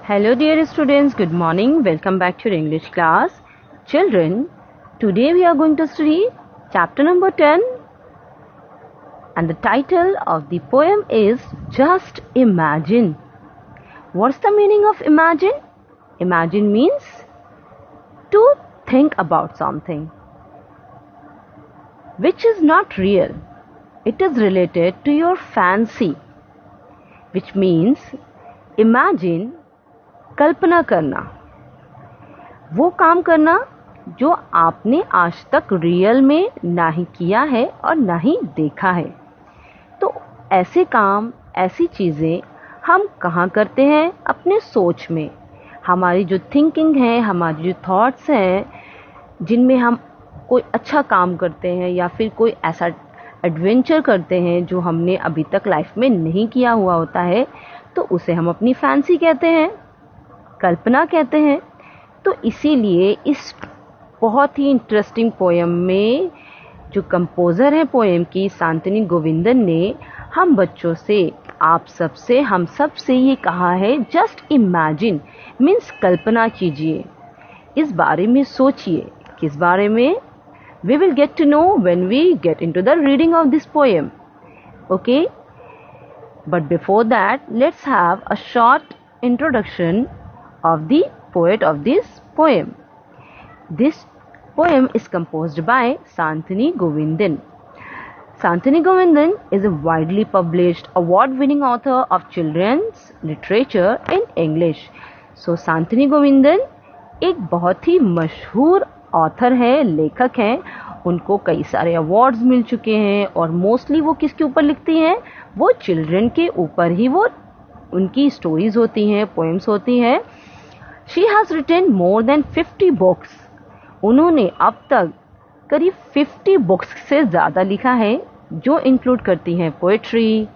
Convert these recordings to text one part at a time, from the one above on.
Hello dear students, good morning. Welcome back to your English class. Children, today we are going to study chapter number 10 and the title of the poem is Just Imagine. What's the meaning of imagine? Imagine means to think about something which is not real. It is related to your fancy, which means imagine कल्पना करना, वो काम करना जो आपने आज तक real में ना ही किया है और ना ही देखा है। तो ऐसे काम, ऐसी चीज़ें हम कहाँ करते हैं? अपने सोच में। हमारी जो थिंकिंग है, हमारी जो थॉट्स हैं, जिनमें हम कोई अच्छा काम करते हैं या फिर कोई ऐसा एडवेंचर करते हैं जो हमने अभी तक लाइफ में नहीं किया हुआ होता है, तो उसे हम अपनी फैंसी कहते हैं, कल्पना कहते हैं। तो इसीलिए इस बहुत ही इंटरेस्टिंग पोएम में जो कंपोज़र हैं पोएम की, शांतनु गोविंदन ने हम बच्चों से, आप सबसे, हम सब से ये कहा है, जस्ट इमेजिन मीन्स कल्पना कीजिए, इस बारे में सोचिए। किस बारे में? We will get to know when we get into the reading of this poem, okay? But before that let's have a short introduction of the poet of this poem. This poem is composed by Shantanu Govindan. Shantanu Govindan is a widely published, award-winning author of children's literature in English. So Shantanu Govindan एक बहुत ही मशहूर author है, लेखक हैं। उनको कई सारे awards मिल चुके हैं और मोस्टली वो किसके ऊपर लिखती हैं? वो चिल्ड्रन के ऊपर ही वो उनकी स्टोरीज होती हैं, पोएम्स होती हैं। She has written more than 50 books. उन्होंने अब तक करीब 50 बुक्स से ज़्यादा लिखा है, जो इंक्लूड करती हैं poetry,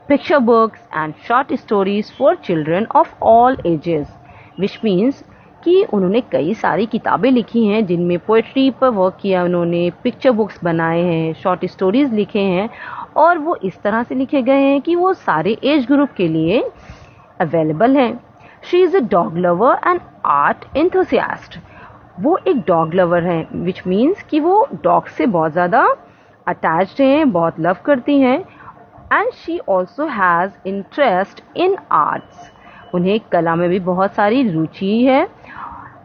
picture books and short stories for children of all ages, which means कि उन्होंने कई सारी किताबें लिखी हैं जिनमें पोएट्री पर वर्क किया, उन्होंने पिक्चर बुक्स बनाए हैं, शॉर्ट स्टोरीज लिखे हैं, और वो इस तरह से लिखे गए हैं कि वो सारे एज ग्रुप के लिए अवेलेबल हैं। She is a dog lover and art enthusiast. वो एक डॉग लवर हैं, विच मीन्स कि वो डॉग से बहुत ज़्यादा अटैच्ड हैं, बहुत लव करती हैं। And she also has interest in arts, उन्हें कला में भी बहुत सारी रुचि है।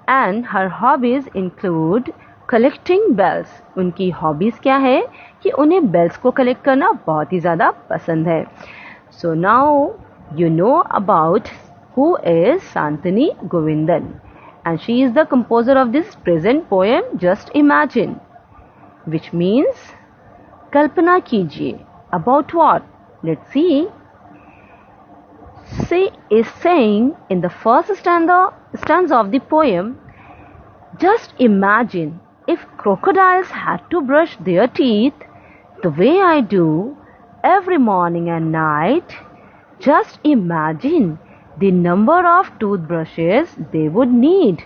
And her hobbies include collecting bells. उनकी हॉबीज़ क्या है? कि उन्हें बेल्स को कलेक्ट करना बहुत ही ज़्यादा पसंद है। So now you know about who is Shantanu Govindan, and she is the composer of this present poem Just Imagine, which means kalpana kijiye. About what? Let's see. She is saying in the first stanza of the poem, just imagine if crocodiles had to brush their teeth the way I do every morning and night. Just imagine the number of toothbrushes they would need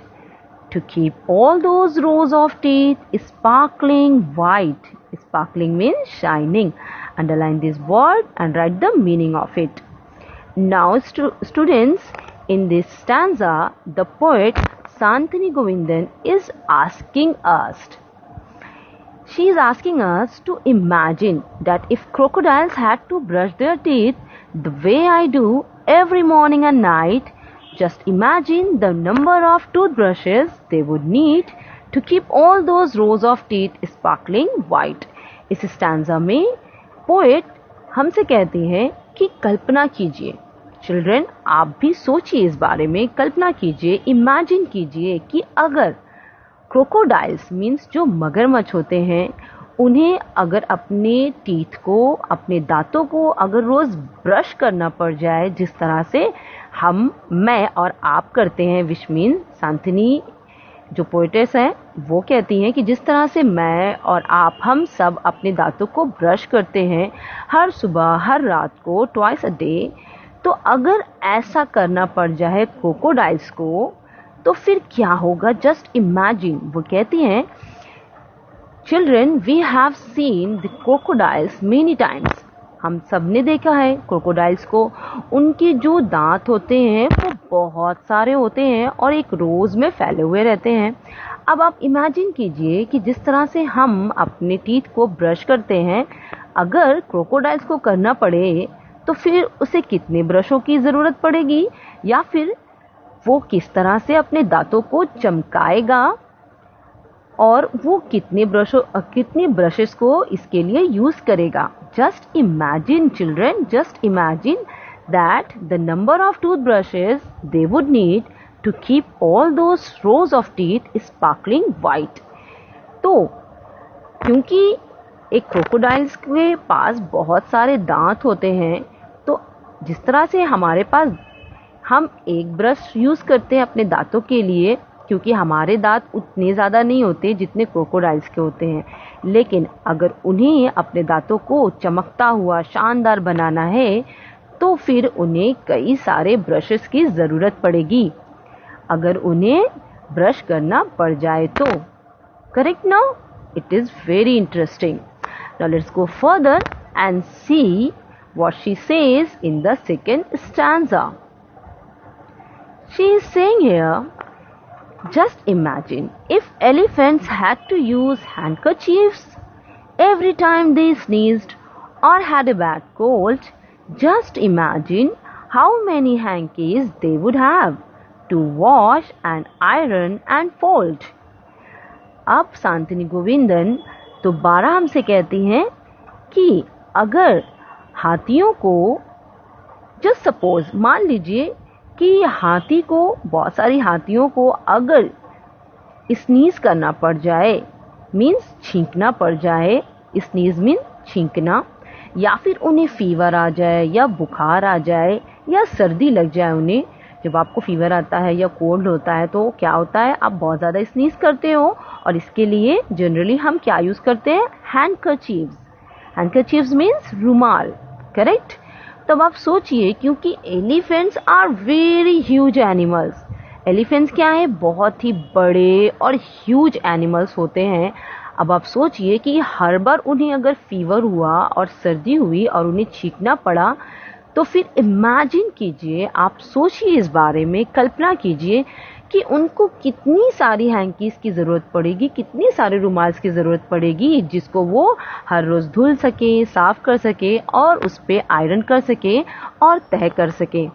to keep all those rows of teeth sparkling white. Sparkling means shining. Underline this word and write the meaning of it. Now students, in this stanza, the poet Shantanu Govindan is asking us, she is asking us to imagine that if crocodiles had to brush their teeth the way I do every morning and night, just imagine the number of toothbrushes they would need to keep all those rows of teeth sparkling white. इस stanza में poet हमसे कहते हैं कि कल्पना कीजिए। Children, आप भी सोचिए इस बारे में, कल्पना कीजिए, इमेजिन कीजिए कि अगर क्रोकोडाइल्स मीन्स जो मगरमच्छ होते हैं, उन्हें अगर अपने टीथ को, अपने दांतों को अगर रोज़ ब्रश करना पड़ जाए, जिस तरह से मैं और आप करते हैं, विच मीन शांतनु जो पोएटेस हैं वो कहती हैं कि जिस तरह से मैं और आप, हम सब अपने दांतों को ब्रश करते हैं हर सुबह हर रात को, ट्वाइस अ डे, तो अगर ऐसा करना पड़ जाए क्रोकोडाइल्स को, तो फिर क्या होगा? Just imagine. वो कहती हैं, Children, we have seen the crocodiles many times. हम सब ने देखा है क्रोकोडाइल्स को, उनके जो दांत होते हैं वो बहुत सारे होते हैं और एक रोज में फैले हुए रहते हैं। अब आप इमेजिन कीजिए कि जिस तरह से हम अपने टीथ को ब्रश करते हैं, अगर क्रोकोडाइल्स को करना पड़े तो फिर उसे कितने ब्रशों की ज़रूरत पड़ेगी, या फिर वो किस तरह से अपने दांतों को चमकाएगा और वो कितने ब्रशेस को इसके लिए यूज़ करेगा। Just imagine children, just imagine that the number of toothbrushes they would need to keep all those rows of teeth sparkling white। तो क्योंकि एक क्रोकोडाइल्स के पास बहुत सारे दांत होते हैं, तो जिस तरह से हमारे पास हम एक ब्रश यूज़ करते हैं अपने दांतों के लिए, क्योंकि हमारे दांत उतने ज़्यादा नहीं होते जितने क्रोकोडाइल्स के होते हैं, लेकिन अगर उन्हें अपने दांतों को चमकता हुआ शानदार बनाना है तो फिर उन्हें कई सारे ब्रशेस की ज़रूरत पड़ेगी अगर उन्हें ब्रश करना पड़ जाए तो। Correct? Now it is very interesting. Now let's go further and see what she says in the second stanza. She is saying here, just imagine if elephants had to use handkerchiefs every time they sneezed or had a bad cold. Just imagine how many hankies they would have to wash and iron and fold। अब शांतिनी गोविंदन दोबारा हमसे कहती हैं कि अगर हाथियों को, just suppose मान लीजिए कि बहुत सारी हाथियों को अगर स्नीज करना पड़ जाए, मीन्स छींकना पड़ जाए, स्नीज मीन्स छींकना, या फिर उन्हें फीवर आ जाए या बुखार आ जाए या सर्दी लग जाए उन्हें। जब आपको फीवर आता है या कोल्ड होता है तो क्या होता है, आप बहुत ज़्यादा स्नीज करते हो और इसके लिए जनरली हम क्या यूज़ करते हैं, हैंडकरचीव्स। हैंडकरचीव्स मीन्स रुमाल। करेक्ट? तब आप सोचिए, क्योंकि elephants are very huge animals. Elephants क्या है, बहुत ही बड़े और ह्यूज एनिमल्स होते हैं। अब आप सोचिए कि हर बार उन्हें अगर फीवर हुआ और सर्दी हुई और उन्हें छींकना पड़ा, तो फिर इमेजिन कीजिए, आप सोचिए इस बारे में, कल्पना कीजिए कि उनको कितनी सारी हैंकीज की ज़रूरत पड़ेगी, कितनी सारे रुमाल्स की ज़रूरत पड़ेगी जिसको वो हर रोज़ धुल सके, साफ़ कर सके और उस पर आयरन कर सके और तह कर सके।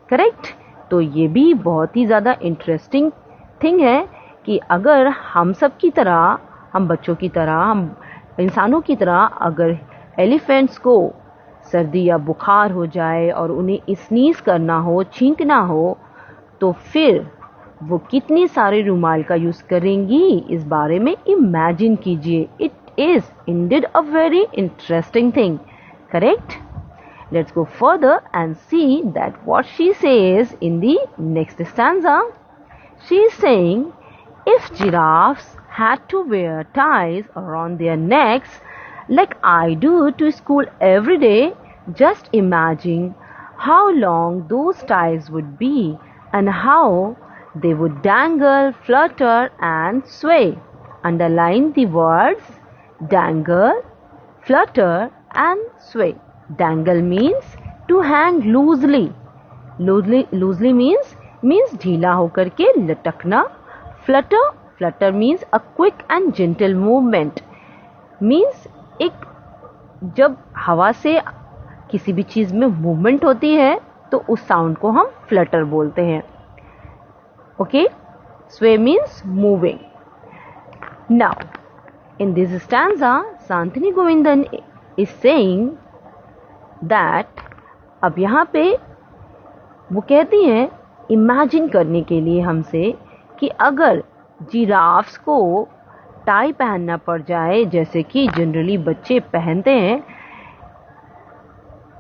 करेक्ट? तो ये भी बहुत ही ज़्यादा इंटरेस्टिंग थिंग है कि अगर हम सब की तरह, हम बच्चों की तरह, हम इंसानों की तरह अगर एलिफेंट्स को सर्दी या बुखार हो जाए और उन्हें स्नीज करना हो, छींकना हो, तो फिर वो कितनी सारे रुमाल का यूज़ करेंगी, इस बारे में इमेजिन कीजिए। It is indeed a very interesting thing. Correct? Let's go further and see that what she says in the next stanza. She is saying, if giraffes had to wear ties around their necks like I do to school every day, just imagine how long those ties would be and how they would dangle, flutter and sway. Underline the words dangle, flutter and sway. Dangle means to hang loosely. Loosely means ढीला होकर के लटकना। Flutter means a quick and gentle movement, means एक जब हवा से किसी भी चीज़ में मूवमेंट होती है तो उस साउंड को हम फ्लटर बोलते हैं। Okay? sway means moving. Now in this stanza Shanthini Govindan is saying that, अब यहाँ पे वो कहती हैं इमेजिन करने के लिए हमसे कि अगर जिराफ्स को टाई पहनना पड़ जाए, जैसे कि जनरली बच्चे पहनते हैं,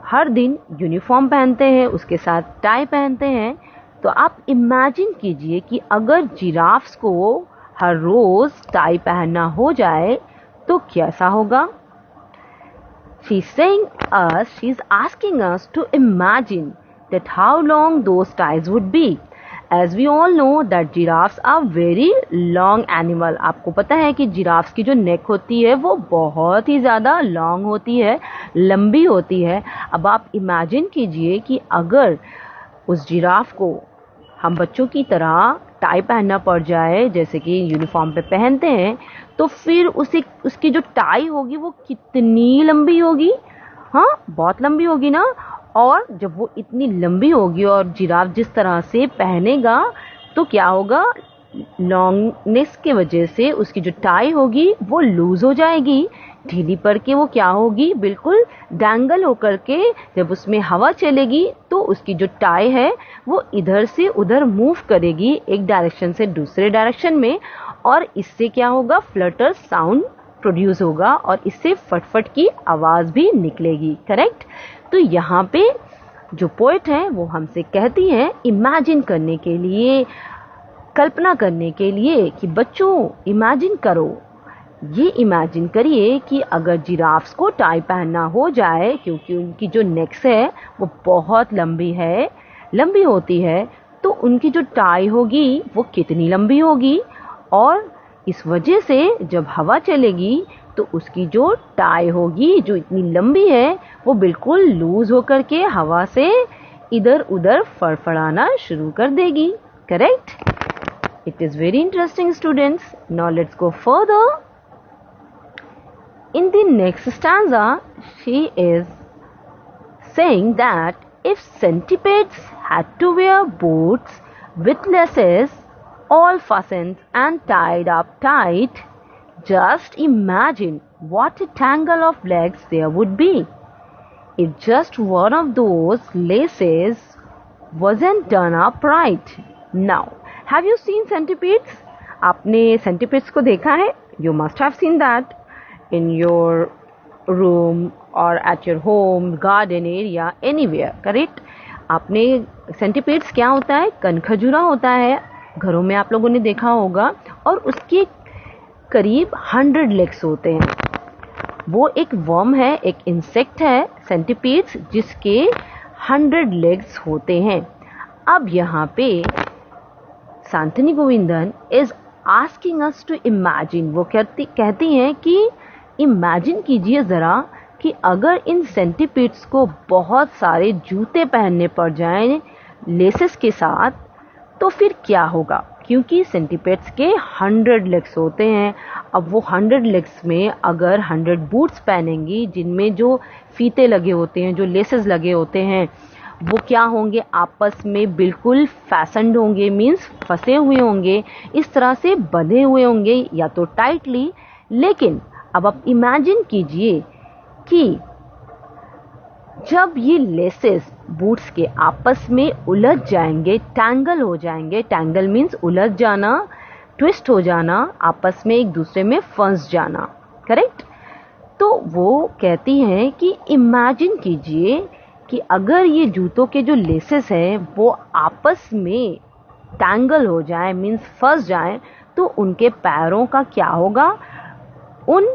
हर दिन यूनिफॉर्म पहनते हैं, उसके साथ टाई पहनते हैं, तो आप इमेजिन कीजिए कि अगर जिराफ्स को हर रोज़ टाई पहनना हो जाए तो कैसा होगा। She's asking us to imagine that how long those ties would be As we all know that giraffes are very long animal. आपको पता है कि जिराफ्स की जो नेक होती है वो बहुत ही ज़्यादा लॉन्ग होती है, लंबी होती है. अब आप इमेजिन कीजिए कि अगर उस जिराफ को हम बच्चों की तरह टाई पहनना पड़ जाए, जैसे कि यूनिफॉर्म पे पहनते हैं, तो फिर उसकी जो टाई होगी वो कितनी लंबी होगी. हाँ, बहुत लंबी होगी ना. और जब वो इतनी लंबी होगी और जिराफ जिस तरह से पहनेगा तो क्या होगा, लॉन्गनेस की वजह से उसकी जो टाई होगी वो लूज हो जाएगी, ढीली पड़ के वो क्या होगी, बिल्कुल डैंगल होकर के जब उसमें हवा चलेगी तो उसकी जो टाई है वो इधर से उधर मूव करेगी, एक डायरेक्शन से दूसरे डायरेक्शन में, और इससे क्या होगा, फ्लटर साउंड प्रोड्यूस होगा और इससे फटफट की आवाज़ भी निकलेगी. करेक्ट. तो यहाँ पे जो पोएट है वो हमसे कहती है इमेजिन करने के लिए, कल्पना करने के लिए कि बच्चों इमेजिन करो, ये इमेजिन करिए कि अगर जिराफ्स को टाई पहनना हो जाए, क्योंकि उनकी जो नेक्स है वो बहुत लंबी होती है, तो उनकी जो टाई होगी वो कितनी लंबी होगी, और इस वजह से जब हवा चलेगी तो उसकी जो टाई होगी जो इतनी लंबी है वो बिल्कुल लूज होकर के हवा से इधर उधर फड़फड़ाना शुरू कर देगी. Correct. It is very interesting students. Now let's go further. In the next stanza, she is saying that if centipedes had to wear boots with laces all fastened and tied up tight, just imagine what a tangle of legs there would be. If just one of those laces wasn't done up right. Now, have you seen centipedes? आपने centipedes को देखा है? You must have seen that in your room or at your home, garden area, anywhere. Correct? आपने centipedes क्या होता है? कनखजूरा होता है, घरों में आप लोगों ने देखा होगा, और उसके करीब 100 लेग्स होते हैं. वो एक वर्म है, एक इंसेक्ट है सेंटीपीड्स, जिसके 100 लेग्स होते हैं. अब यहाँ पे Shanthini Govindan is asking us to imagine. वो कहती हैं कि इमेजिन कीजिए ज़रा कि अगर इन सेंटीपीड्स को बहुत सारे जूते पहनने पड़ जाएं लेसेस के साथ, तो फिर क्या होगा, क्योंकि सेंटीपीड्स के 100 लेग्स होते हैं. अब वो 100 लेग्स में अगर 100 बूट्स पहनेंगी जिनमें जो फीते लगे होते हैं, जो लेसेस लगे होते हैं, वो क्या होंगे, आपस में बिल्कुल फैसन्ड होंगे, मीन्स फंसे हुए होंगे, इस तरह से बंधे हुए होंगे या तो टाइटली. लेकिन अब आप इमेजिन कीजिए कि जब ये लेसेस बूट्स के आपस में उलझ जाएंगे, टैंगल हो जाएंगे, टैंगल मीन्स उलझ जाना, ट्विस्ट हो जाना, आपस में एक दूसरे में फंस जाना. करेक्ट. तो वो कहती हैं कि इमेजिन कीजिए कि अगर ये जूतों के जो लेसेस हैं वो आपस में टैंगल हो जाए, मीन्स फंस जाए, तो उनके पैरों का क्या होगा. उन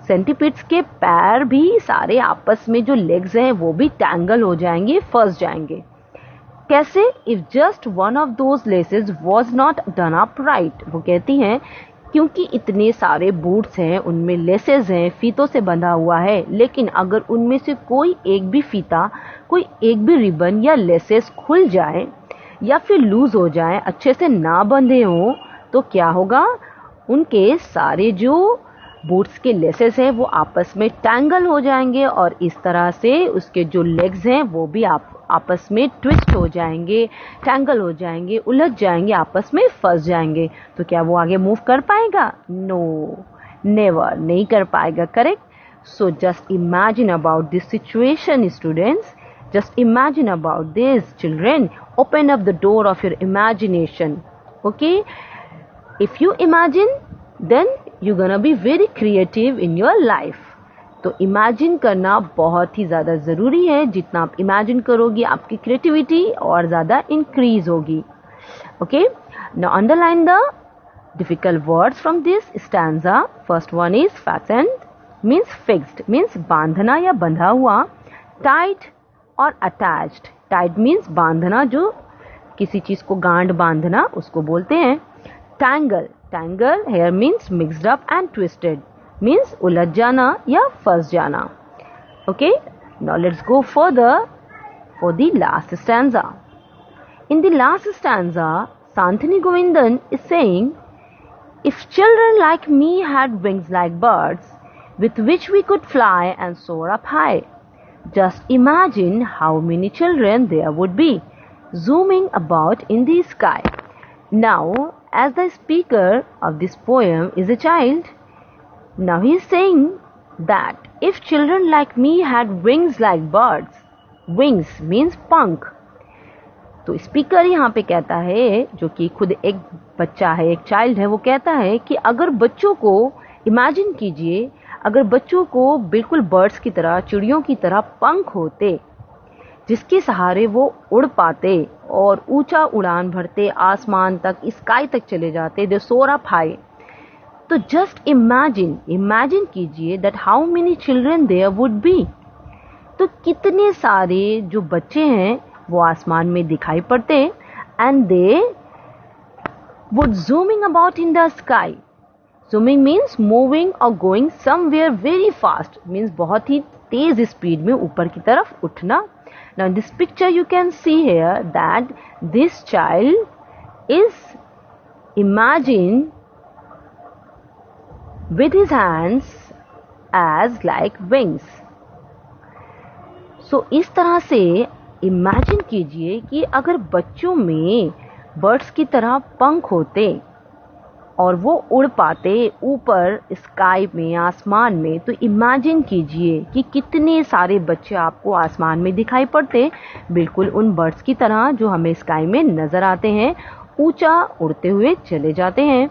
सेंटीपीड्स के पैर भी सारे आपस में जो लेग्स हैं वो भी टैंगल हो जाएंगे, फंस जाएंगे. कैसे? If just one of those laces was not done up right. वो कहती हैं क्योंकि इतने सारे बूट्स हैं, उनमें लेसेस हैं, फीतों से बंधा हुआ है, लेकिन अगर उनमें से कोई एक भी फीता, कोई एक भी रिबन या लेसेस खुल जाए या फिर लूज हो जाए, अच्छे से ना बंधे हों, तो क्या होगा, उनके सारे जो बूट्स के लेसेस हैं वो आपस में टैंगल हो जाएंगे और इस तरह से उसके जो लेग्स हैं वो भी आपस में ट्विस्ट हो जाएंगे, टैंगल हो जाएंगे, उलझ जाएंगे, आपस में फंस जाएंगे. तो क्या वो आगे मूव कर पाएगा? नो, नेवर, नहीं कर पाएगा. Correct. So just imagine about this situation students. Just imagine about this, children. Open up the door of your imagination. Okay? If you imagine, then you're gonna be very creative in your life. तो imagine करना बहुत ही ज़्यादा ज़रूरी है. जितना आप imagine करोगे आपकी क्रिएटिविटी और ज़्यादा इंक्रीज होगी. Okay? Now underline the difficult words from this stanza. First one is fastened, means fixed, means बांधना या बंधा हुआ. Tight और अटैच्ड. टाइट मीन्स बांधना जो किसी चीज को गांठ बांधना उसको बोलते हैं tangle. Tangle here means mixed up and twisted, means उलझ जाना या फंस जाना. Okay, now let's go further for the last stanza. In the last stanza, Santini Govindan is saying, if children like me had wings like birds, with which we could fly and soar up high, just imagine how many children there would be, zooming about in the sky. Now, as the speaker of this poem is a child, now he is saying that if children like me had wings like birds, wings means पंख. तो speaker यहाँ पे कहता है, जो कि खुद एक बच्चा है, एक चाइल्ड है, वो कहता है कि अगर बच्चों को इमेजिन कीजिए, अगर बच्चों को बिल्कुल बर्ड्स की तरह, चिड़ियों की तरह पंख होते जिसके सहारे वो उड़ पाते और ऊंचा उड़ान भरते, आसमान तक, स्काई तक चले जाते, दे सोर अप हाई. तो जस्ट इमेजिन कीजिए that how many children there would be. तो कितने सारे जो बच्चे हैं वो आसमान में दिखाई पड़ते and they would zooming about in the sky. Zooming means moving or going somewhere very fast, means बहुत ही तेज स्पीड में ऊपर की तरफ उठना. Now in this picture you can see here that this child is imagined with his hands as like wings. So इस तरह से imagine कीजिए कि अगर बच्चों में बर्ड्स की तरह पंख होते और वो उड़ पाते ऊपर स्काई में, आसमान में, तो इमेजिन कीजिए कि कितने सारे बच्चे आपको आसमान में दिखाई पड़ते, बिल्कुल उन बर्ड्स की तरह जो हमें स्काई में नजर आते हैं, ऊंचा उड़ते हुए चले जाते हैं.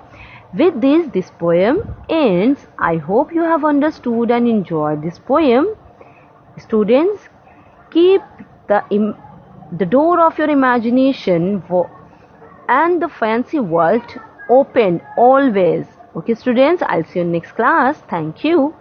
With this poem ends. I hope you have understood and enjoyed this poem. Students, keep the door of your imagination and the fancy world open always. Okay students, I'll see you in next class. Thank you.